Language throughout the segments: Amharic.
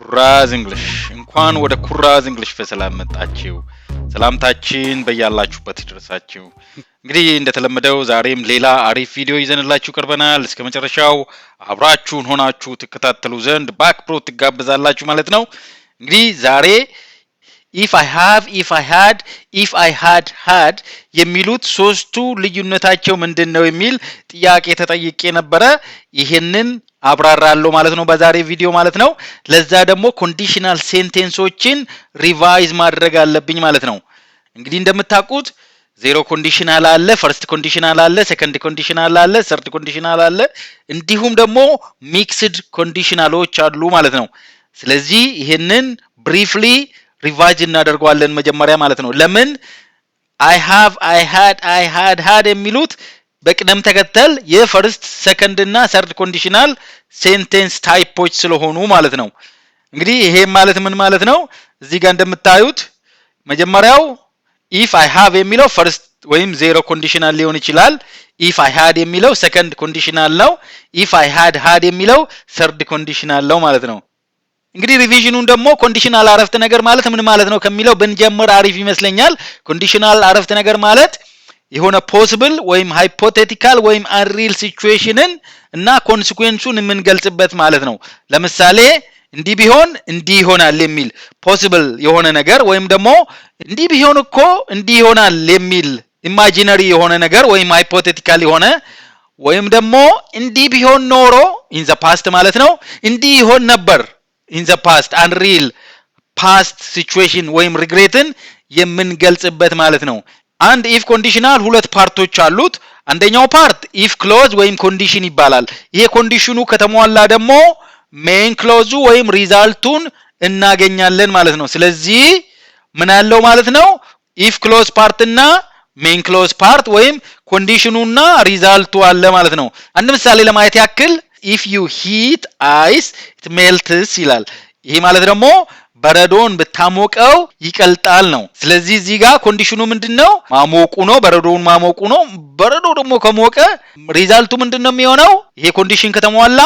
ኩራዝ እንግሊሽ እንኳን ወደ ኩራዝ እንግሊሽ በሰላም መጣችሁ። ሰላምታችን በያላችሁበት ይድረሳችሁ። እንግዲህ እንደተለመደው ዛሬም ሌላ አሪፍ ቪዲዮ ይዘንላችሁ ቀርበናል። እስከ መጨረሻው አብራችሁን ሆናችሁ ተከታተሉ ዘንድ በአክብሮት ትጋብዛላችሁ ማለት ነው። እንግዲህ ዛሬ if I had የሚሉት ሶስቱ ልዩነታቸው ምንድነው የሚል ጥያቄ ተጠይቄ ነበር። ይሄንን አብራራለሁ ማለት ነው በዛሬ ቪዲዮ ማለት ነው። ለዛ ደግሞ ኮንዲሽናል ሴንቴንሶችን ሪቫይዝ ማድረግ አለብኝ ማለት ነው። እንግዲህ እንደምታውቁት ዜሮ ኮንዲሽናል አለ፣ ፈርስት ኮንዲሽናል አለ፣ ሰከንድ ኮንዲሽናል አለ፣ ሰርድ ኮንዲሽናል አለ፣ እንዲሁም ደግሞ ሚክስድ ኮንዲሽናሎች አሉ ማለት ነው። ስለዚህ ይሄንን ብሪፍሊ ሪቫይዝ እናደርጋለን መጀመሪያ ማለት ነው። ለምን I had የሚሉት በቅደም ተከተል የፈርስት ሰከንድ እና ሰርድ ኮንዲሽናል ሴንቴንስ ታይፖች ስለሆኑ ማለት ነው። እንግዲህ ይሄ ማለት ምን ማለት ነው? እዚህ ጋር እንደምታዩት መጀመሪያው if I have የሚለው ፈርስት ወይም ዜሮ ኮንዲሽናል ሊሆን ይችላል። if I had የሚለው ሰከንድ ኮንዲሽናል ነው። if I had የሚለው ሰርድ ኮንዲሽናል ነው ማለት ነው። እንግዲህ ሪቪዥኑን ደግሞ ኮንዲሽናል አረፍተ ነገር ማለት ምን ማለት ነው ከሚለው ብንጀምር አሪፍ ይመስለኛል። ኮንዲሽናል አረፍተ ነገር ማለት የሆነ ፖሲብል ወይም ሃይፖቴቲካል ወይም አንሪል ሲቹዌሽንን እና ኮንሲኩዌንሱን የምንገልጽበት ማለት ነው። ለምሳሌ እንዲህ ቢሆን እንዲህ ይሆናል የሚል ፖሲብል የሆነ ነገር ወይም ደግሞ እንዲህ ቢሆን እኮ እንዲህ ይሆናል የሚል ኢማጂነሪ የሆነ ነገር ወይም ሃይፖቴቲካል የሆነ ወይም ደግሞ እንዲህ ቢሆን ኖሮ ኢን ዘ ፓስት ማለት ነው እንዲህ ይሆን ነበር in the past unreal past situation ወይም ሪግሬትን የምንገልጽበት ማለት ነው። አንድ if conditional ሁለት ፓርቶች አሉት። አንደኛው ፓርት if clause ወይም ኮንዲሽን ይባላል። ይሄ ኮንዲሽኑ ከተሟላ ደግሞ main clause ወይም ሪዛልቱን እናገኛለን ማለት ነው። ስለዚህ ምን አለው ማለት ነው? if clause ፓርት እና main clause ፓርት ወይም ኮንዲሽኑና ሪዛልቱ አለ ማለት ነው። አንድ ምሳሌ ለማየት ያክል if you heat ice it melts ይላል። ይሄ ማለት ደግሞ በረዶን ብታሞቀው ይቀልጣል ነው። ስለዚህ እዚህ ጋር ኮንዲሽኑ ምንድነው? ማሞቁ ነው፣ በረዶን ማሞቁ ነው። በረዶ ደግሞ ከሞቀ ሪዛልቱ ምንድነው የሚሆነው? ይሄ ኮንዲሽን ከተሟላ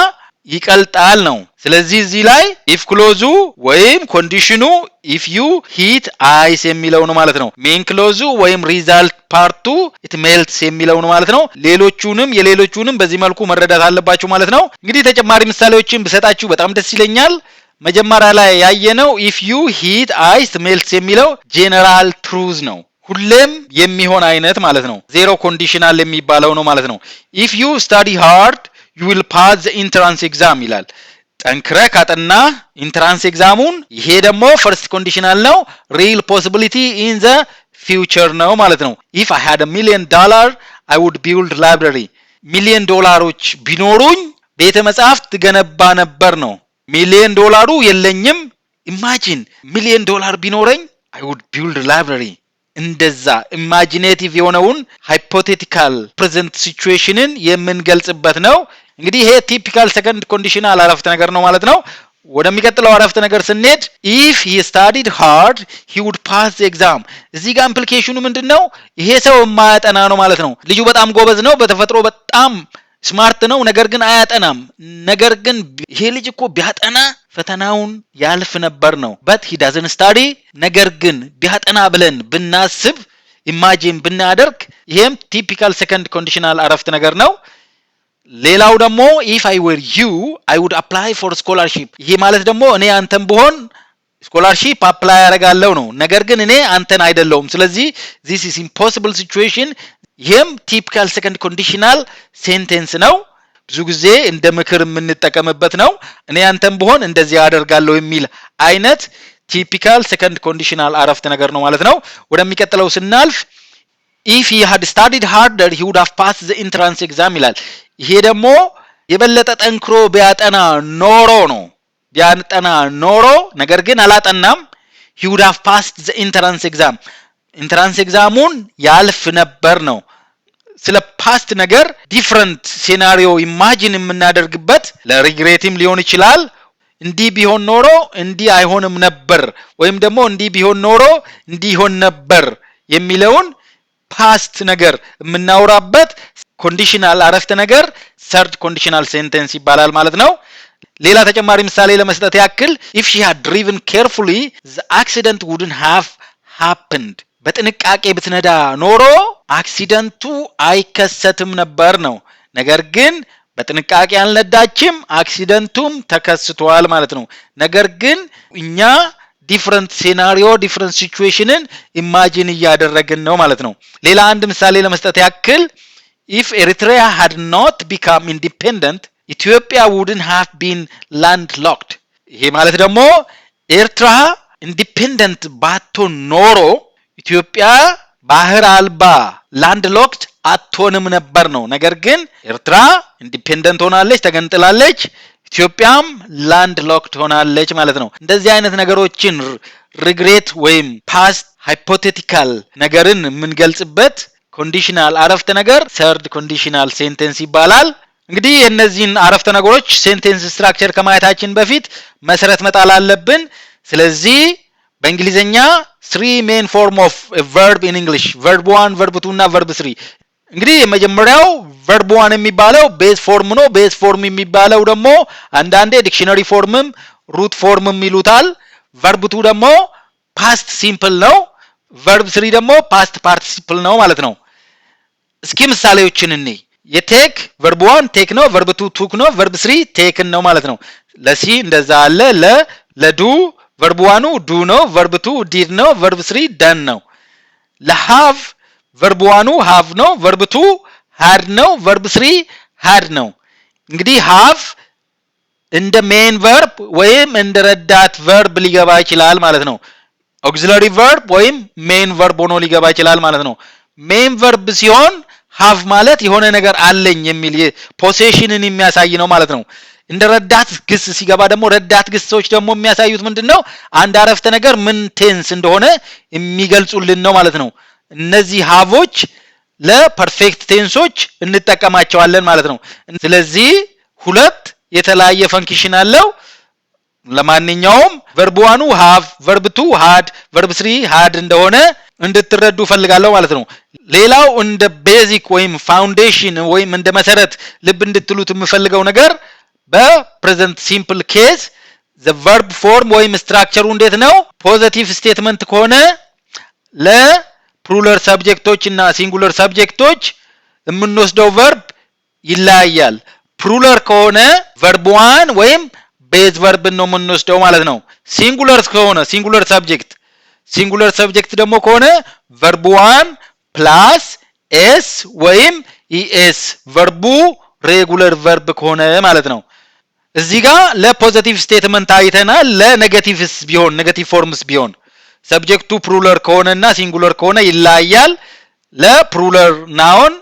ይቀልጣል ነው። ስለዚህ እዚህ ላይ if clause ወይም ኮንዲሽኑ if you heat ice የሚለው ነው ማለት ነው። main clause ወይም result ፓርቱ it melts የሚለው ነው ማለት ነው። የሌሎቹንም በዚህ መልኩ መረዳት አለባችሁ ማለት ነው። እንግዲህ ተጨማሪ ምሳሌዎችን ብሰጣችሁ በጣም ደስ ይለኛል። መጀመሪያ ላይ ያየነው if you heat ice melts የሚለው general truth ነው። ሁሌም የሚሆን አይነት ማለት ነው። ዜሮ ኮንዲሽናል የሚባለው ነው ማለት ነው። if you study hard you will pass the entrance exam ይላል። ጠንክረ ካጠና ኢንትራንስ ኤግዛሙን ይሄ ደግሞ ፈርስት ኮንዲሽናል ነው። real possibility in the future ነው ማለት ነው። if I had $1 million I would build library ሚሊዮን ዶላሮች ቢኖሩኝ ቤተ መጻሕፍት ገነባ ነበር ነው። ሚሊዮን ዶላሩ የለኝም። ኢማጂን ሚሊዮን ዶላር ቢኖረኝ I would build library እንደዛ ኢማጂኔቲቭ የሆነውን ሃይፖቴቲካል ፕሬዘንት ሲቹዌሽንን የምንገልጽበት ነው። እንግዲህ ይሄ ቲፒካል ሰከንድ ኮንዲሽናል አረፍተ ነገር ነው ማለት ነው። ወደሚቀጥለው አረፍተ ነገር ስንሄድ if he studied hard he would pass the exam እዚህ ጋር ኢምፕሊኬሽኑ ምንድነው? ይሄ ሰው የማያጠና ነው ማለት ነው። ልጁ በጣም ጎበዝ ነው፣ በተፈጥሮ በጣም ስማርት ነው፣ ነገር ግን አያጠናም። ነገር ግን ይሄ ልጅ እኮ ቢያጠና ፈተናውን ያልፍ ነበር ነው። but he doesn't study ነገር ግን ቢያጠና ብለን ብናስብ ኢማጂን ብናደርግ ይሄም ቲፒካል ሰከንድ ኮንዲሽናል አረፍተ ነገር ነው። ሌላው ደግሞ if I were you I would apply for scholarship ይሄ ማለት ደግሞ እኔ አንተን ብሆን ስኮላርሺፕ አፕላይ ያደርጋለሁ ነው። ነገር ግን እኔ አንተን አይደለሁም። ስለዚህ this is impossible situation ይሄም ቲፒካል ሰከንድ ኮንዲሽናል ሴንቴንስ ነው። ብዙ ጊዜ እንደ ምክር የምንጠቀምበት ነው። እኔ አንተን ብሆን እንደዚህ ያደርጋለሁ የሚል አይነት ቲፒካል ሰከንድ ኮንዲሽናል አረፍተ ነገር ነው ማለት ነው። ወደሚቀጥለው ስናልፍ if he had studied harder he would have passed the entrance exam ይላል። ይሄ ደግሞ የበለጠ ጠንክሮ ቢያጠና ኖሮ ነው። ቢያጠና ኖሮ ነገር ግን አላጠናም። he would have passed the entrance exam entrance examውን ያልፍ ነበር ነው። ስለ ፓስት ነገር ዲፈረንት ሴናሪዮ ኢማጂን የምናደርግበት ለሪግሬትም ሊሆን ይችላል። እንዲህ ቢሆን ኖሮ እንዲህ አይሆንም ነበር ወይም ደግሞ እንዲህ ቢሆን ኖሮ እንዲህ ይሆን ነበር የሚለውን ፓስት ነገር የምናወራበት ኮንዲሽናል አረፍተ ነገር ሰርድ ኮንዲሽናል ሴንቴንስ ይባላል ማለት ነው። ሌላ ተጨማሪ ምሳሌ ለመስጠት ያክል if she had driven carefully the accident wouldn't have happened በጥንቃቄ ብትነዳ ኖሮ አክሲደንቱ አይከሰትም ነበር ነው ነገር ግን በጥንቃቄ አልነዳችም አክሲደንቱም ተከስቷል ማለት ነው ነገር ግን እኛ ዲፈረንት ሲናሪዮ ዲፈረንት ሲቹዌሽንን ኢማጂን ያደረግን ነው ማለት ነው ሌላ አንድ ምሳሌ ለመስጠት ያክል if Eritrea had not become independent Ethiopia wouldn't have been landlocked ይሄ ማለት ደግሞ ኤርትራ ኢንዲፔንደንት ባትሆን ኖሮ ኢትዮጵያ ባህር አልባ ላንድሎክድ አትሆንም ነበር ነው ነገር ግን ኤርትራ ኢንዲፔንደንት ሆናለች ተገንጥላለች ኢትዮጵያም ላንድሎክድ ሆናለች ማለት ነው እንደዚህ አይነት ነገሮችን ሪግሬት ወይም ፓስት ሃይፖቴቲካል ነገርን የምንገልጽበት ኮንዲሽናል አረፍተ ነገር ሰርድ ኮንዲሽናል ሴንቴንስ ይባላል እንግዲህ እነዚህን አረፍተ ነገሮች ሴንቴንስ ስትራክቸር ከማየታችን በፊት መሰረት መጣል አለብን ስለዚህ በእንግሊዘኛ 3 main form of a verb in English verb 1 verb 2 እና verb 3 እንግዲህ የመጀመሪያው verb 1 የሚባለው ቤዝ ፎርም ነው ቤዝ ፎርም የሚባለው ደግሞ አንዳንዴ ዲክሽነሪ ፎርምም ሩት ፎርምም ይሉታል verb 2 ደግሞ past simple ነው verb 3 ደግሞ past participle ነው ማለት ነው እስኪ ምሳሌዎችን እንይ የቴክ verb 1 ቴክ ነው verb 2 ቱክ ነው verb 3 ቴክን ነው ማለት ነው ለሲ እንደዛ አለ ለዱ verb 1 do ነው verb 2 did ነው verb 3 done ነው ለሃቭ verb 1 have ነው verb 2 had ነው verb 3 had ነው እንግዲህ have እንደ main verb ወይም እንደ ረዳት verb ሊገባ ይችላል ማለት ነው auxiliary verb ወይም main verb ሆኖ ሊገባ ይችላል ማለት ነው main verb ሲሆን have ማለት የሆነ ነገር አለኝ የሚል possessionን የሚያሳይ ነው ማለት ነው እንደ ረዳት ግስ ሲገባ ደግሞ ረዳት ግሶች ደግሞ የሚያሳዩት ምንድነው አንድ አረፍተ ነገር ምን ቴንስ እንደሆነ የሚገልጹልን ነው ማለት ነው እነዚህ ሃቮች ለፐርፌክት ቴንሶች እንጠቀማቸዋለን ማለት ነው ስለዚህ ሁለት የተለያየ ፈንክሽን አለው ለማንኛውም verb 1 have verb 2 had verb 3 had እንደሆነ እንድትረዱ ፈልጋለሁ ማለት ነው ሌላው እንደ ቤዚክ ወይም ፋውንዴሽን ወይም እንደ መሰረት ልብ እንድትሉት የምፈልገው ነገር በፕሬዘንት ሲምፕል ኬዝ the verb form ወይም ስትራክቸሩ እንዴት ነው ፖዚቲቭ ስቴትመንት ከሆነ ለፕሉራል ሰብጀክቶች እና ሲንጉላር ሰብጀክቶች የምንወስደው verb ይለያያል ፕሉራል ከሆነ verb 1 ወይም ቤዝ verb ነው የምንወስደው ማለት ነው ሲንጉላር ከሆነ ሲንጉላር ሰብጀክት ደግሞ ከሆነ verb 1 plus s ወይም es verbu ሬጉላር verb ከሆነ ማለት ነው እዚህ ጋር ለፖዚቲቭ ስቴትመንት አይተናል ለኔጌቲቭስ ቢሆን ኔጌቲቭ ፎርምስ ቢሆን ሰብጀክቱ ፕሉራል ከሆነና ሲንጉላር ከሆነ ይለያያል ለፕሉራል ናውን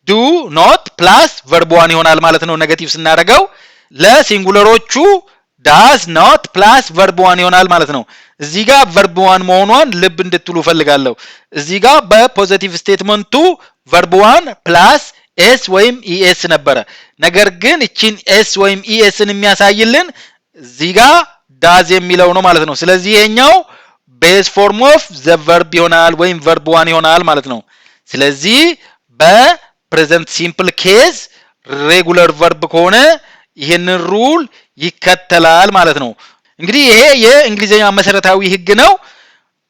do not plus verb 1 ይሆናል ማለት ነው ኔጌቲቭ ስናደርገው ለሲንጉላሮቹ does not plus verb 1 ይሆናል ማለት ነው እዚህ ጋር verb 1 መሆኗን ልብ እንድትሉ ፈልጋለሁ እዚህ ጋር በፖዚቲቭ ስቴትመንቱ verb 1 plus s ወይም es ነበር ነገር ግን እቺን s ወይም esን የሚያሳይልን እዚህ ጋር does የሚለው ነው ማለት ነው ስለዚህ ይሄኛው base form of the verb ይሆናል ወይም verb 1 ይሆናል ማለት ነው ስለዚህ በፕሬዘንት ሲምፕል ኬዝ ሬጉላር verb ከሆነ ይሄንን ሩል ይከተላል ማለት ነው እንግዲህ ይሄ የእንግሊዘኛ መሰረታዊ ህግ ነው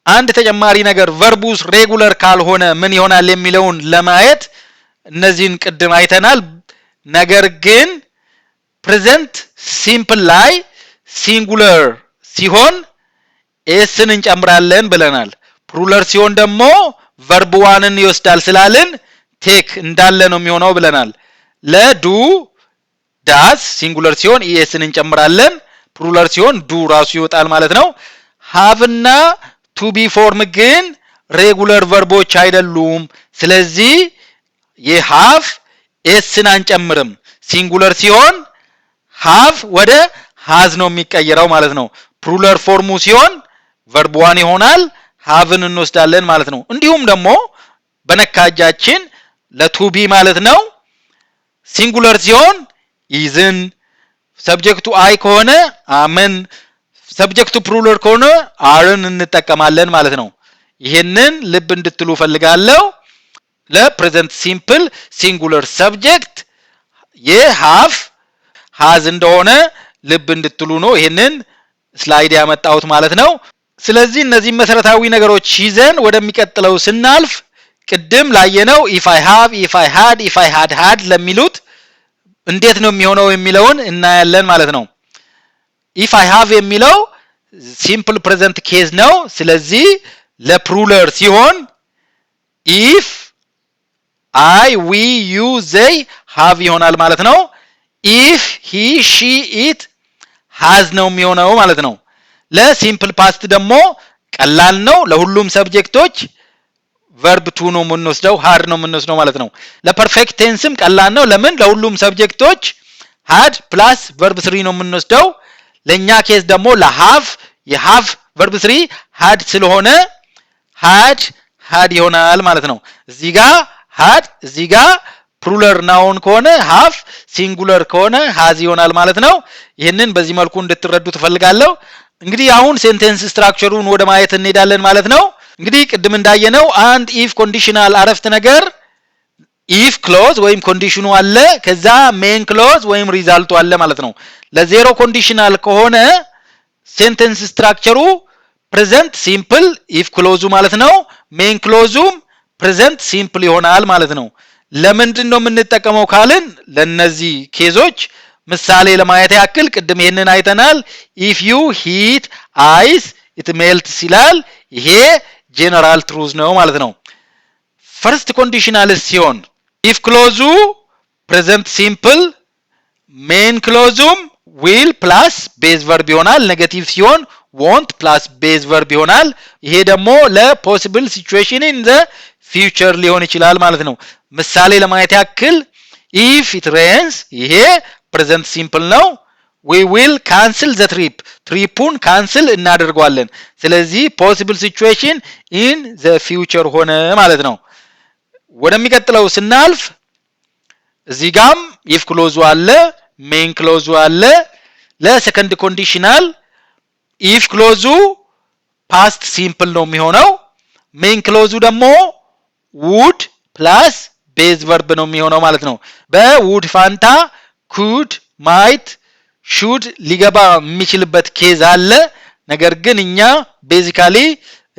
አንድ ተጨማሪ ነገር verbuስ ሬጉላር ካልሆነ ምን ይሆናል የሚለውን ለማየት እነዚህን ቅድም አይተናል ነገር ግን ፕሬዘንት ሲምፕል ላይ ሲንጉላር ሲሆን ኤስን እንጨምራለን ብለናል ፕሉራል ሲሆን ደግሞ verb 1ን ይወስዳል ስላልን ቴክ እንዳለ ነው የሚሆነው ብለናል ለዱ ዳስ ሲንጉላር ሲሆን ኤስን እንጨምራለን ፕሉራል ሲሆን ዱ ራሱ ይወጣል ማለት ነው have እና to be form ግን ሬጉላር verboች አይደሉም ስለዚህ የሃቭ ኤስን አንጨምርም ሲንጉላር ሲሆን have ወደ has ነው የሚቀየረው ማለት ነው ፕሉራል ፎርሙ ሲሆን verb 1 ይሆናል haveን እንወስዳለን ማለት ነው እንዲሁም ደግሞ በነካጃችን ለቱ ቢ ማለት ነው ሲንጉላር ሲሆን isን ሰብጀክቱ አይ ከሆነ አመን ሰብጀክቱ ፕሉራል ከሆነ አርን እንጠቀማለን ማለት ነው ይሄንን ልብ እንድትሉ ፈልጋለሁ ለፕሬዘንት ሲምፕል ሲንጉላር ሰብጀክት የሃቭ has እንደሆነ ልብ እንድትሉ ነው ይሄንን ስላይድ ያመጣሁት ማለት ነው። ስለዚህ እነዚህ መሰረታዊ ነገሮች ይዘን ወደሚቀጥለው ስናልፍ ቅድም ላየነው if I have if I had ለሚሉት እንዴት ነው የሚሆነው የሚለውን እናያለን ማለት ነው። if I have የሚለው simple present case ነው። ስለዚህ ለፕሉራል ሲሆን if I we you they have ይሆናል ማለት ነው። if he she it has ነው የሚሆነው ማለት ነው። ለሲምፕል ፓስት ደግሞ ቀላል ነው። ለሁሉም ሰብጀክቶች verb to ነው የምንወስደው had ነው የምንወስደው ማለት ነው። ለፐርፌክት ቴንስም ቀላል ነው። ለምን ለሁሉም ሰብጀክቶች had plus verb 3 ነው የምንወስደው። ለኛ ኬስ ደግሞ ለሃቭ የሃቭ verb 3 had ስለሆነ had ይሆናል ማለት ነው። እዚህ ጋር had እዚህ ጋር ፕሉራል ናውን ከሆነ have ሲንጉላር ከሆነ has ይሆናል ማለት ነው። ይሄንን በዚህ መልኩ እንድትረዱ ተፈልጋለሁ። እንግዲህ አሁን ሴንቴንስ ስትራክቸሩን ወደ ማየት እንሄዳለን ማለት ነው። እንግዲህ ቅድም እንዳየነው አንድ if ኮንዲሽናል አረፍተ ነገር if ክሎዝ ወይም ኮንዲሽኑ አለ ከዛ ሜን ክሎዝ ወይም ሪዛልቱ አለ ማለት ነው። ለዜሮ ኮንዲሽናል ከሆነ ሴንቴንስ ስትራክቸሩ ፕሬዘንት ሲምፕል if ክሎዙ ማለት ነው። ሜን ክሎዙም ፕሬዘንት ሲምፕል ይሆናል ማለት ነው። ለምንድን ነው የምንጠቀመው ካልን ለነዚህ ኬዞች ምሳሌ ለማየት ያክል ቅድም ይሄንን አይተናል። if you heat ice it melts ይላል። ይሄ ጀነራል ትሩዝ ነው ማለት ነው። ፈርስት ኮንዲሽናል ሲሆን if ክሎዙ ፕሬዘንት ሲምፕል ሜን ክሎዙም will plus base verb ይሆናል። ኔጌቲቭ ሲሆን won't plus base verb ይሆናል። ይሄ ደግሞ ለፖሲብል ሲቹዌሽን in the future ሊሆን ይችላል ማለት ነው። ምሳሌ ለማየት ያክል if it rains ይሄ ፕሬዘንት ሲምፕል ነው። we will cancel the trip ትሪፑን ካንስል እናደርጋለን። ስለዚህ possible situation in the future ሆነ ማለት ነው። ወደሚቀጥለው ስናልፍ እዚህ ጋም if ክሎዙ አለ ሜን ክሎዙ አለ። ለሰከንድ ኮንዲሽናል if ክሎዙ past simple ነው የሚሆነው። ሜን ክሎዙ ደግሞ would plus base verb ነው የሚሆነው ማለት ነው። በwould ፋንታ could might should ሊገባ የሚችልበት ኬዝ አለ። ነገር ግን እኛ ቤዚካሊ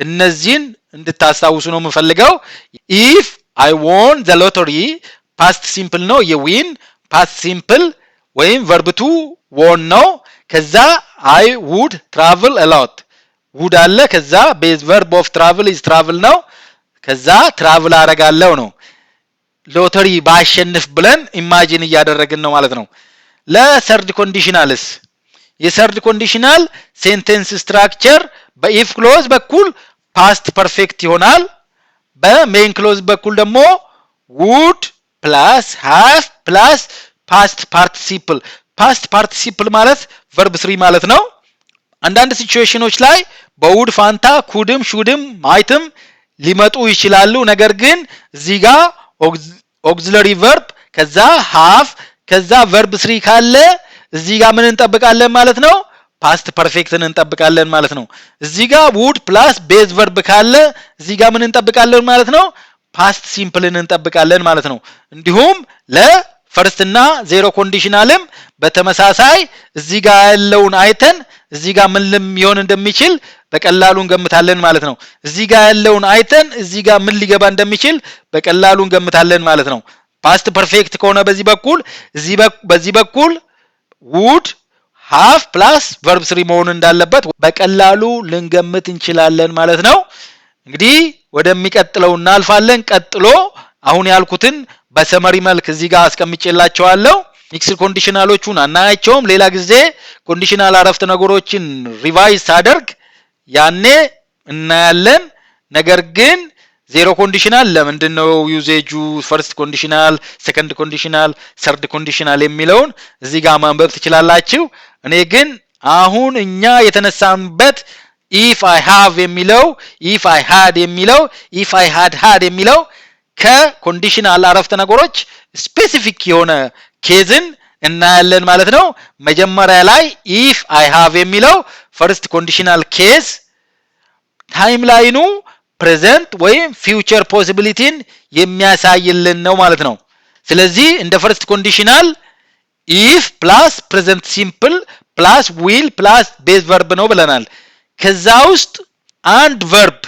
እነዚህን እንድታስታውሱ ነው የምፈልገው። if I won the lottery past simple ነው የዊን past simple ወይም verb to won ነው። ከዛ I would travel a lot would አለ ከዛ base verb of travel is travel ነው። ከዛ travel አረጋለሁ ነው። ሎተሪ ባሸንፍ ብለን ኢማጂን እያደረግን ነው ማለት ነው። ለሰርድ ኮንዲሽናልስ የሰርድ ኮንዲሽናል ሴንቴንስ ስትራክቸር በኢፍ ክሎዝ በኩል ፓስት ፐርፌክት ይሆናል። በሜን ክሎዝ በኩል ደግሞ would plus have plus past participle past participle ማለት verb 3 ማለት ነው። አንዳንድ ሲቹዌሽኖች ላይ በውድ ፋንታ ኩድም ሹድም ማይትም ሊመጡ ይችላሉ። ነገር ግን እዚህ ጋር auxiliary verb ከዛ have ከዛ verb 3 ካለ እዚህ ጋር ምን እንጠብቃለን ማለት ነው? ፓስት ፐርፌክትን እንጠብቃለን ማለት ነው። እዚህ ጋር would plus base verb ካለ እዚህ ጋር ምን እንጠብቃለን ማለት ነው? ፓስት ሲምፕልን እንጠብቃለን ማለት ነው። እንዲሁም ለፈርስት እና ዜሮ ኮንዲሽናልም በተመሳሳይ እዚህ ጋር ያለውን አይተን እዚህ ጋር ምን ሊሆን እንደሚችል በቀላሉ እንገምታለን ማለት ነው። እዚህ ጋር ያለውን አይተን እዚህ ጋር ምን ሊገባ እንደሚችል በቀላሉ እንገምታለን ማለት ነው። ፓስት ፐርፌክት ከሆነ በዚህ በኩል would have plus verb 3 መሆን እንዳለበት በቀላሉ ልንገምት እንችላለን ማለት ነው። እንግዲህ ወደሚቀጥለው እናልፋለን። ቀጥሎ አሁን ያልኩትን በሰመሪ መልክ እዚህ ጋር አስቀምጬላችኋለሁ። ሚክስድ ኮንዲሽናሎቹን አናያቸውም። ሌላ ጊዜ ኮንዲሽናል አረፍተ ነገሮችን ሪቫይዝ ሳደርግ ያኔ እናያለን። ነገር ግን ዜሮ ኮንዲሽናል ለምንድነው ዩዜጁ ፈርስት ኮንዲሽናል ሰከንድ ኮንዲሽናል ሰርድ ኮንዲሽናል የሚለውን እዚህ ጋር ማንበብ ትችላላችሁ። እኔ ግን አሁን እኛ የተነሳንበት if I have የሚለው if I had የሚለው if I had የሚለው ከኮንዲሽናል አረፍተ ነገሮች ስፔሲፊክ የሆነ ኬዝን እናያለን ማለት ነው። መጀመሪያ ላይ if I have የሚለው ፈርስት ኮንዲሽናል ኬዝ ታይም ላይኑ ፕሬዘንት ወይም ፊውቸር ፖሲቢሊቲን የሚያሳይልን ነው ማለት ነው። ስለዚህ እንደ ፈርስት ኮንዲሽናል if plus present simple ፕላስ ዊል ፕላስ ቤዝ ቨርብ ነው ብለናል። ከዛ ውስጥ አንድ ቨርብ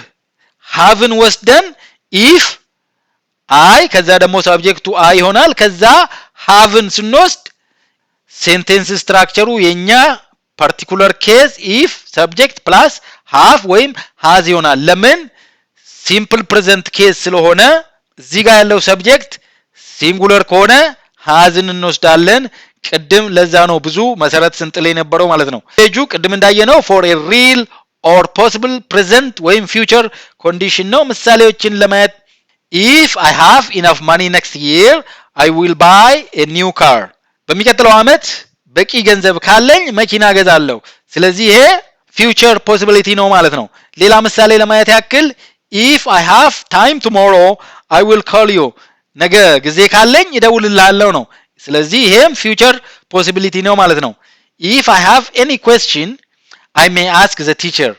ሃቭን ወስደን ኢፍ አይ ከዛ ደግሞ ሰብጀክቱ አይ ይሆናል። ከዛ ሃቭን ስንወስድ ሴንቴንስ ስትራክቸሩ የኛ ፓርቲኩላር ኬዝ ኢፍ ሰብጀክት ፕላስ ሃቭ ወይም ሃዝ ይሆናል። ለምን ሲምፕል ፕሬዘንት ኬዝ ስለሆነ እዚህ ጋር ያለው ሰብጀክት ሲንጉለር ከሆነ ሃዝን እንወስዳለን። ቅድም ለዛ ነው ብዙ መሰረት ስንጥል የነበረው ማለት ነው። ፔጁ ቅድም እንዳየነው for a real or possible present ወይም future condition ነው። ምሳሌዎችን ለማየት if I have enough money next year I will buy a new car በሚቀጥለው አመት በቂ ገንዘብ ካለኝ መኪና ገዛለሁ። ስለዚህ ይሄ future possibility ነው ማለት ነው። ሌላ ምሳሌ ለማየት ያክል if I have time tomorrow I will call you ነገ ጊዜ ካለኝ እደውልልሃለሁ ነው። ስለዚህ ይሄም future possibility ነው ማለት ነው። if I have any question I may ask the teacher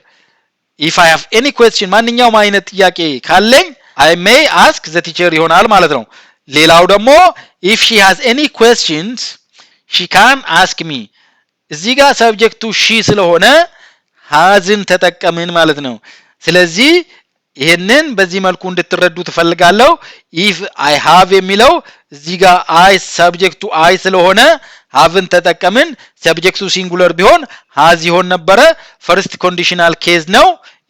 if I have any question ማንኛውም አይነት ጥያቄ ካለኝ I may ask the teacher ይሆናል ማለት ነው። ሌላው ደግሞ if she has any questions she can ask me እዚህ ጋር ሰብጀክቱ she ስለሆነ hasን ተጠቀምን ማለት ነው። ስለዚህ ይሄንን በዚህ መልኩ እንድትረዱ ተፈልጋለሁ። if I have የሚለው እዚህ ጋር I ሰብጀክቱ I ስለሆነ haveን ተጠቀምን። ሰብጀክቱ ሲንጉለር ቢሆን has ይሆን ነበረ። ፈርስት ኮንዲሽናል ኬዝ ነው።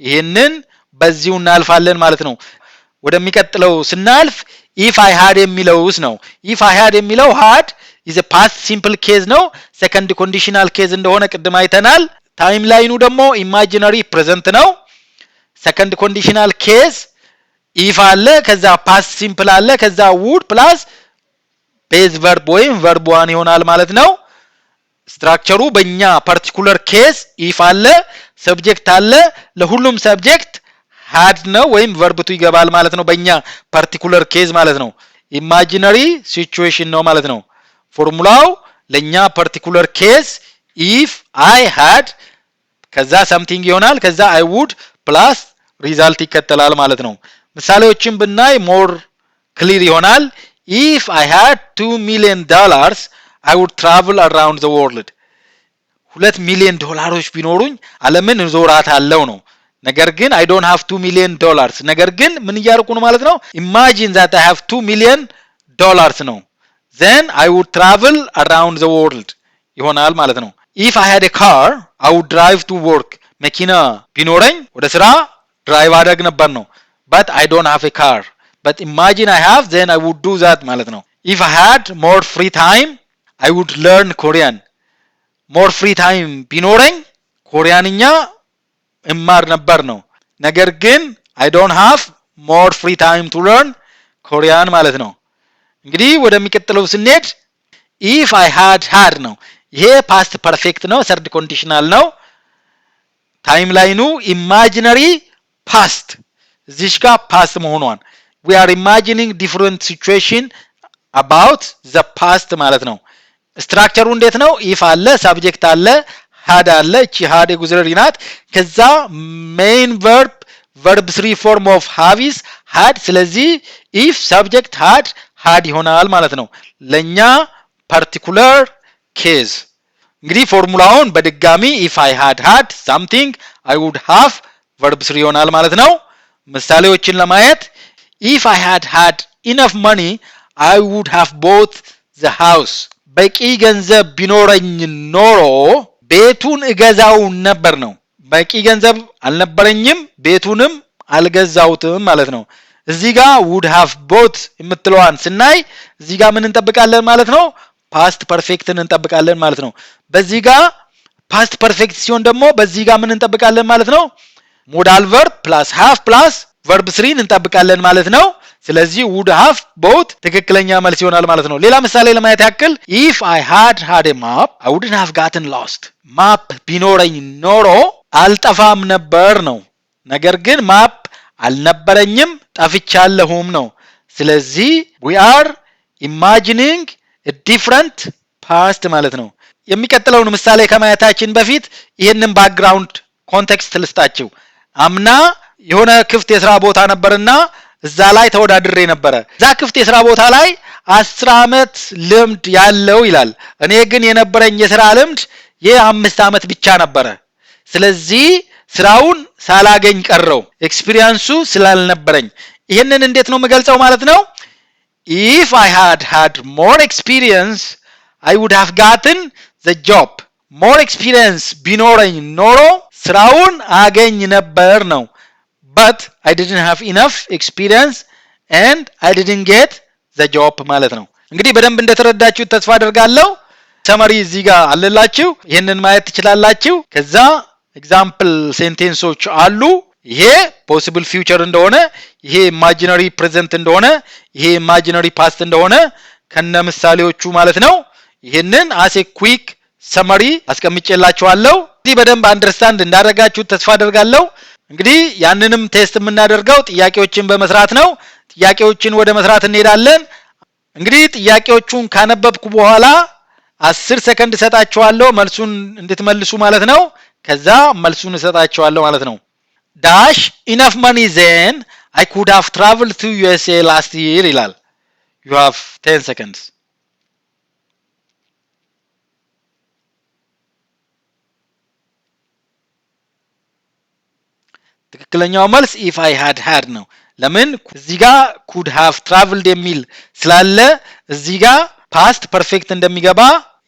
ይሄንን በዚሁ እናልፋለን ማለት ነው። ወደሚቀጥለው ስናልፍ if I had የሚለውስ ነው። if I had የሚለው had is a past simple case ነው። second conditional case እንደሆነ ቅድም አይተናል። ታይም ላይኑ ደግሞ imaginary present ነው። second conditional case if አለ ከዛ past simple አለ ከዛ would plus base verb ወይም verb 1 ይሆናል ማለት ነው። ስትራክቸሩ በእኛ particular case if አለ subject አለ ለሁሉም subject had ነው ወይም verb to ይገባል ማለት ነው። በእኛ particular case ማለት ነው። imaginary situation ነው ማለት ነው። ፎርሙላው ለኛ particular case if I had ከዛ something ይሆናል ከዛ I would plus result ይከተላል ማለት ነው። ምሳሌዎችን ብናይ more clear ይሆናል። if I had $2 million I would travel around the world $2 million ቢኖሩኝ ዓለምን እዞራታለሁ ነው። ነገር ግን I don't have $2 million ነገር ግን ምን እያደረኩ ነው ማለት ነው። imagine that I have $2 million ነው። then I would travel around the world ይሆናል ማለት ነው። if I had a car I would drive to work መኪና ቢኖረኝ ወደ ስራ ድራይቭ አደርግ ነበር ነው። but I don't have a car but imagine I have then I would do that ማለት ነው። if I had more free time I would learn Korean more free time ቢኖረኝ ኮሪያንኛ እማር ነበር ነው። ነገር ግን I don't have more free time to learn Korean ማለት ነው። እንግዲህ ወደሚቀጥለው ስንሄድ if I had ነው። ይሄ past perfect ነው። third conditional ነው። ታይም ላይኑ imaginary past እዚህ ጋር past መሆኗን we are imagining different situation about the past ማለት ነው። ስትራክቸሩ እንዴት ነው? if አለ subject አለ had አለ እቺ had የጉዝረሪ ናት። ከዛ main verb 3 form of have is had ስለዚህ if subject had ይሆናል ማለት ነው ለኛ particular case። እንግዲህ ፎርሙላውን በድጋሚ if I had something I would have verb 3 ይሆናል ማለት ነው። ምሳሌዎችን ለማየት if I had enough money I would have bought the house በቂ ገንዘብ ቢኖረኝ ኖሮ ቤቱን እገዛው ነበር ነው። በቂ ገንዘብ አልነበረኝም ቤቱንም አልገዛውትም ማለት ነው። እዚህ ጋር would have bought የምትለዋን ስናይ እዚህ ጋር ምን እንጠብቃለን ማለት ነው? past perfectን እንጠብቃለን ማለት ነው። በዚህ ጋር past perfect ሲሆን ደግሞ በዚህ ጋር ምን እንጠብቃለን ማለት ነው? modal verb plus have plus verb 3 እንጠብቃለን ማለት ነው። ስለዚህ would have bought ትክክለኛ መልስ ይሆናል ማለት ነው። ሌላ ምሳሌ ለማየት ያክል if I had a map I wouldn't have gotten lost ማፕ ቢኖረኝ ኖሮ አልጠፋም ነበር ነው። ነገር ግን ማፕ አልነበረኝም ጠፍቻለሁም ነው። ስለዚህ we are imagining a different past ማለት ነው። የሚቀጥለውን ምሳሌ ከማየታችን በፊት ይሄንን ባክግራውንድ ኮንቴክስት ልስጣችሁ። አምና የሆነ ክፍት የሥራ ቦታ ነበርና እዛ ላይ ተወዳድሬ ነበር። እዛ ክፍት የሥራ ቦታ ላይ 10 አመት ልምድ ያለው ይላል። እኔ ግን የነበረኝ የሥራ ልምድ የ5 ዓመት ብቻ ነበረ። ስለዚህ ስራውን ሳላገኝ ቀረው ኤክስፒሪየንሱ ስላልነበረኝ። ይሄንን እንዴት ነው የምገልጸው ማለት ነው? if I had more experience I would have gotten the job. more experience ቢኖረኝ ኖሮ ስራውን አገኝ ነበር ነው። but I didn't have enough experience and I didn't get the job ማለት ነው። እንግዲህ በደንብ እንደተረዳችሁ ተስፋ አደርጋለሁ። ሰመሪ እዚህ ጋር አለላችሁ፣ ይሄንን ማየት ትችላላችሁ። ከዛ ኤግዛምፕል ሴንቴንሶች አሉ። ይሄ ፖሲብል ፊውቸር እንደሆነ፣ ይሄ ኢማጂነሪ ፕሬዘንት እንደሆነ፣ ይሄ ኢማጂነሪ ፓስት እንደሆነ ከነ ምሳሌዎቹ ማለት ነው። ይሄንን አሴ ኩዊክ ሰመሪ አስቀምጬላችኋለሁ። እዚህ በደንብ አንደርስታንድ እንዳደረጋችሁ ተስፋ አደርጋለሁ። እንግዲህ ያንንም ቴስት የምናደርገው ጥያቄዎችን በመስራት ነው። ጥያቄዎችን ወደ መስራት እንሄዳለን። እንግዲህ ጥያቄዎቹን ካነበብኩ በኋላ 10 ሰከንድ እሰጣችኋለሁ መልሱን እንድትመልሱ ማለት ነው። ከዛ መልሱን እሰጣችኋለሁ ማለት ነው። ዳሽ enough money then I could have traveled to USA last year ይላል። you have 10 seconds. ትክክለኛው መልስ if I had ነው። ለምን እዚህ ጋር could have traveled የሚል ስላለ እዚህ ጋር past perfect እንደሚገባ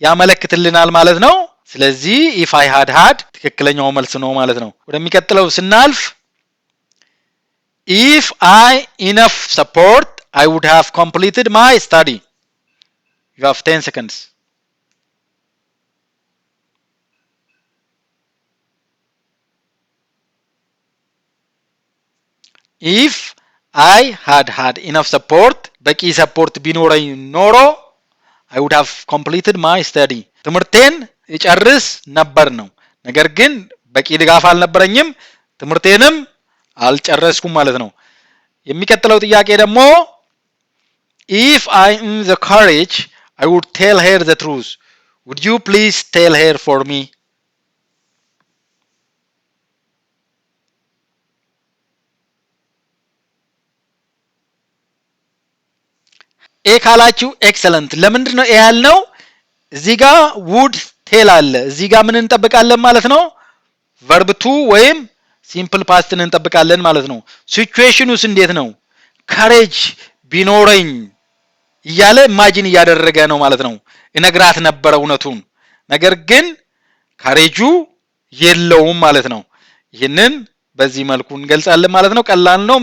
ያመለክትልናል ማለት ነው። ስለዚህ if I had ትክክለኛው መልስ ነው ማለት ነው። ወደሚቀጥለው ስናልፍ if I enough support I would have completed my study. you have 10 seconds. if I had enough support በቂ ሰፖርት ቢኖረኝ ኖሮ I would have completed my study. ትምህርቴን እጨርስ ነበር ነው። ነገር ግን በቂ ድጋፍ አልነበረኝም፣ ትምህርቴንም አልጨረስኩም ማለት ነው። የሚቀጥለው ጥያቄ ደግሞ if I am the courage I would tell her the truth. would you please tell her for me? ኤ ካላችሁ ኤክሰለንት። ለምንድን ነው ኤ ያልነው? እዚህ ጋር ውድ ቴል አለ። እዚህ ጋር ምን እንጠብቃለን ማለት ነው? ቨርብ ቱ ወይም ሲምፕል ፓስትን እንጠብቃለን ማለት ነው። ሲቹዌሽኑስ እንዴት ነው? ካሬጅ ቢኖረኝ እያለ ኢማጂን እያደረገ ነው ማለት ነው። እነግራት ነበረ እውነቱን፣ ነገር ግን ካሬጁ የለውም ማለት ነው። ይህንን በዚህ መልኩ እንገልጻለን ማለት ነው። ቀላል ነው፣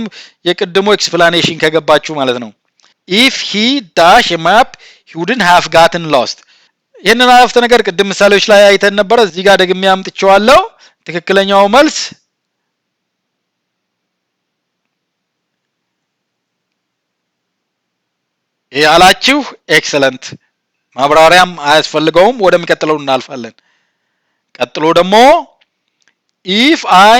የቅድሞ ኤክስፕላኔሽን ከገባችሁ ማለት ነው። if he dash a map he wouldn't have gotten lost. ይህንን አረፍተ ነገር ቅድም ምሳሌዎች ላይ አይተን ነበር። እዚህ ጋር ደግሜ አምጥቼዋለሁ። ትክክለኛው መልስ ያላችሁ ኤክሰለንት፣ ማብራሪያም አያስፈልገውም። ወደሚቀጥለው እናልፋለን። ቀጥሎ ደግሞ if I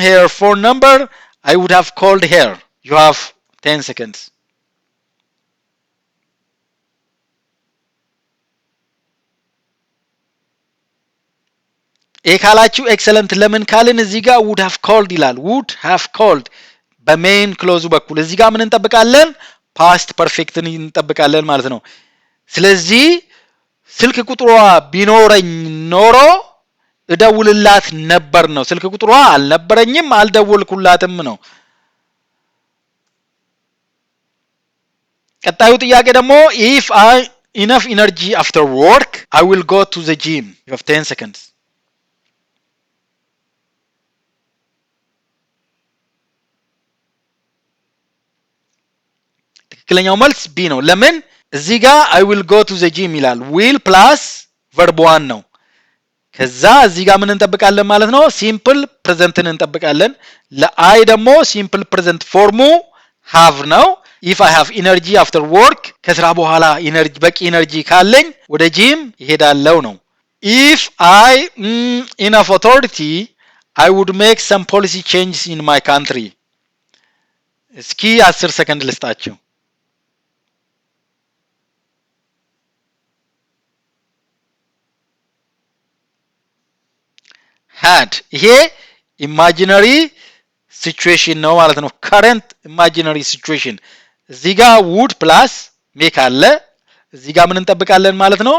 her phone number I would have called her. you have 10 seconds. ኤ ካላችሁ ኤክሰለንት። ለምን ካልን እዚህ ጋር would have called ይላል። would have called በሜን ክሎዙ በኩል እዚህ ጋር ምን እንጠብቃለን? ፓስት ፐርፌክትን እንጠብቃለን ማለት ነው። ስለዚህ ስልክ ቁጥሯ ቢኖረኝ ኖሮ እደውልላት ነበር ነው። ስልክ ቁጥሯ አልነበረኝም፣ አልደወልኩላትም ነው። ቀጣዩ ጥያቄ ደግሞ if I enough energy after work I will go to the gym. you have 10 seconds. ትክክለኛው መልስ ቢ ነው። ለምን እዚህ ጋር I will go to the gym ይላል። will plus verb 1 ነው። ከዛ እዚህ ጋር ምን እንጠብቃለን ማለት ነው? ሲምፕል ፕሬዘንትን እንጠብቃለን። ለአይ ደግሞ ሲምፕል ፕሬዘንት ፎርሙ have ነው። if I have energy after work ከስራ በኋላ ኢነርጂ በቂ ኢነርጂ ካለኝ ወደ ጂም ይሄዳለው ነው። if I enough authority I would make some policy changes in my country. እስኪ 10 ሰከንድ ልስጣችሁ። had ይሄ ኢማጂነሪ ሲቹዌሽን ነው ማለት ነው። ከረንት ኢማጂነሪ ሲቹዌሽን እዚህ ጋር would ፕላስ ሜክ አለ። እዚህ ጋር ምን እንጠብቃለን ማለት ነው?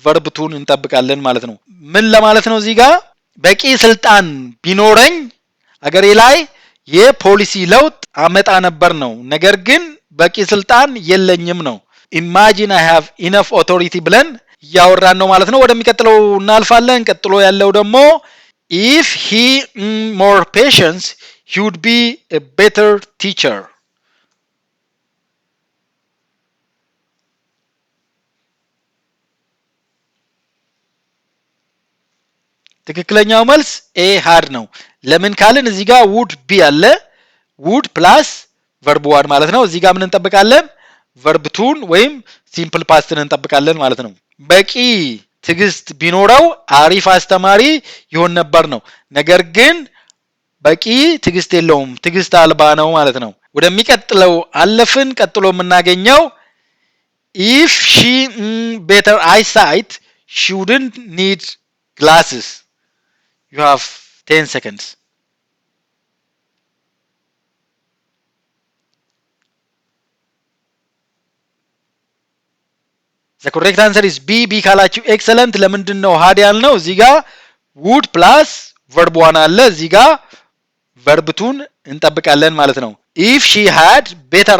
verb 2ን እንጠብቃለን ማለት ነው። ምን ለማለት ነው እዚህ ጋር በቂ ስልጣን ቢኖረኝ አገሬ ላይ የፖሊሲ ለውጥ አመጣ ነበር ነው። ነገር ግን በቂ ስልጣን የለኝም ነው። imagine I have enough authority ብለን ያወራን ነው ማለት ነው። ወደሚቀጥለው እናልፋለን። ቀጥሎ ያለው ደግሞ if he more patience he would be a better teacher. ትክክለኛው መልስ ኤ had ነው። ለምን ካልን እዚህ ጋር would be አለ would plus verb 1 ማለት ነው። እዚህ ጋር ምን እንጠብቃለን? verb 2ን ወይም simple pastን እንጠብቃለን ማለት ነው። በቂ ትግስት ቢኖረው አሪፍ አስተማሪ ይሆን ነበር ነው። ነገር ግን በቂ ትግስት የለውም፣ ትግስት አልባ ነው ማለት ነው። ወደሚቀጥለው አለፍን። ቀጥሎ የምናገኘው if she better eyesight she wouldn't need glasses. You have 10 seconds. The correct answer is B. B ካላችሁ excellent። ለምንድን ነው had ያልነው? እዚህ ጋር would plus verb 1 አለ። እዚህ ጋር verb 2ን እንጠብቃለን ማለት ነው። if she had better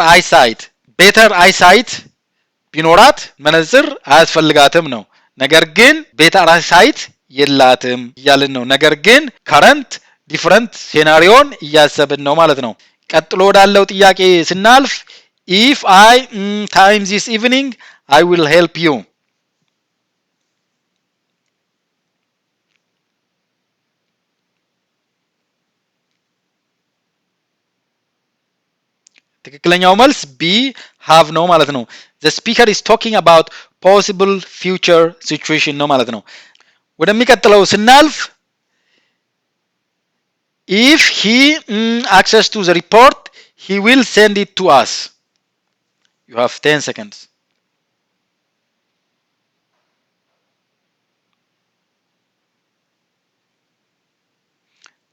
eyesight ቢኖራት መነጽር አያስፈልጋትም ነው። ነገር ግን better eyesight የላትም እያልን ነው። ነገር ግን current different ሴናሪዮን እያሰብን ነው ማለት ነው። ቀጥሎ ወዳለው ጥያቄ ስናልፍ if I time this evening I will help you. ትክክለኛው መልስ B have ነው ማለት ነው። The speaker is talking about possible future situation ነው ማለት ነው። ወደሚቀጥለው ስናልፍ if he access to the report he will send it to us. You have 10 seconds.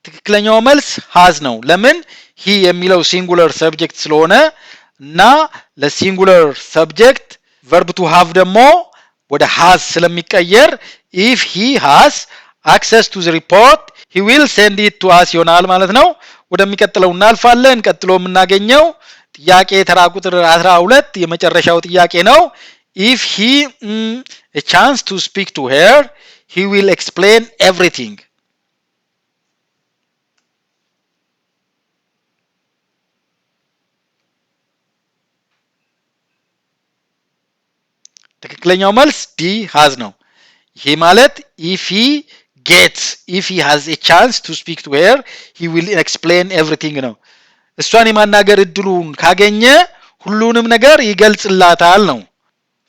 ትክክለኛው መልስ has ነው። ለምን he የሚለው ሲንጉለር ሰብጀክት ስለሆነ እና ለሲንጉለር ሰብጀክት verb to have ደግሞ ወደ has ስለሚቀየር if he has access to the report he will send it to us ይሆናል ማለት ነው። ወደሚቀጥለው እናልፋለን። ቀጥሎ የምናገኘው ጥያቄ ተራ ቁጥር 12 የመጨረሻው ጥያቄ ነው። if he a chance to speak to her he will explain everything. ትክክለኛው መልስ D has ነው። ይሄ ማለት if he has a chance to speak to her he will explain everything ነው። እሷን የማናገር እድሉን ካገኘ ሁሉንም ነገር ይገልጽላታል ነው።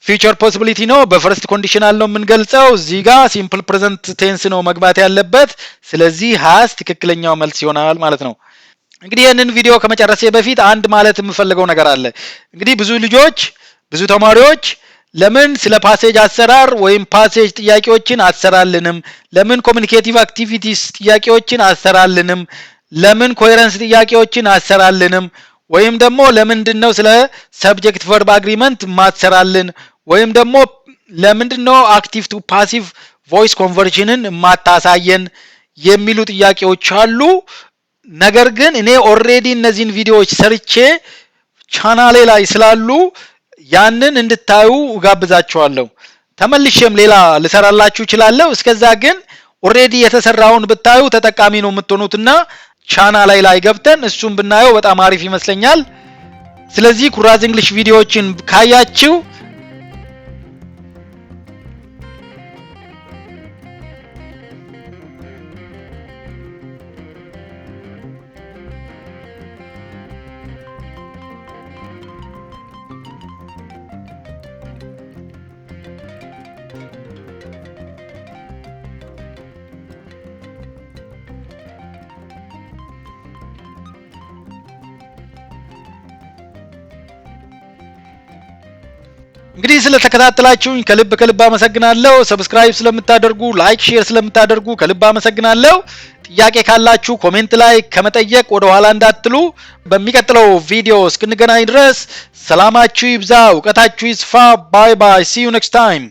ፊውቸር ፖሲቢሊቲ ነው። በፈርስት ኮንዲሽናል ነው የምንገልጸው። እዚህ ጋር ሲምፕል ፕሬዘንት ቴንስ ነው መግባት ያለበት። ስለዚህ has ትክክለኛው መልስ ይሆናል ማለት ነው። እንግዲህ ይህንን ቪዲዮ ከመጨረሴ በፊት አንድ ማለት የምፈልገው ነገር አለ። እንግዲህ ብዙ ተማሪዎች ለምን ስለ ፓሴጅ አሰራር ወይም ፓሴጅ ጥያቄዎችን አሰራልንም፣ ለምን ኮሙኒኬቲቭ አክቲቪቲስ ጥያቄዎችን አሰራልንም፣ ለምን ኮሄረንስ ጥያቄዎችን አሰራልንም፣ ወይም ደግሞ ለምንድነው ስለ ሰብጀክት ቨርብ አግሪመንት ማትሰራልን፣ ወይም ደግሞ ለምንድነው አክቲቭ ቱ ፓሲቭ ቮይስ ኮንቨርዥንን ማታሳየን የሚሉ ጥያቄዎች አሉ። ነገር ግን እኔ ኦሬዲ እነዚህን ቪዲዮዎች ሰርቼ ቻናሌ ላይ ስላሉ ያንን እንድታዩ እጋብዛችኋለሁ። ተመልሼም ሌላ ልሰራላችሁ እችላለሁ። እስከዛ ግን ኦሬዲ የተሰራውን ብታዩ ተጠቃሚ ነው የምትሆኑትና ቻናሌ ላይ ገብተን እሱን ብናየው በጣም አሪፍ ይመስለኛል። ስለዚህ ኩራዝ እንግሊሽ ቪዲዮዎችን ካያችሁ እንግዲህ ስለተከታተላችሁኝ ከልብ አመሰግናለሁ። ሰብስክራይብ ስለምታደርጉ፣ ላይክ፣ ሼር ስለምታደርጉ ከልብ አመሰግናለሁ። ጥያቄ ካላችሁ ኮሜንት ላይ ከመጠየቅ ወደ ኋላ እንዳትሉ። በሚቀጥለው ቪዲዮ እስክንገናኝ ድረስ ሰላማችሁ ይብዛ፣ ዕውቀታችሁ ይስፋ። ባይ ባይ። see you next time.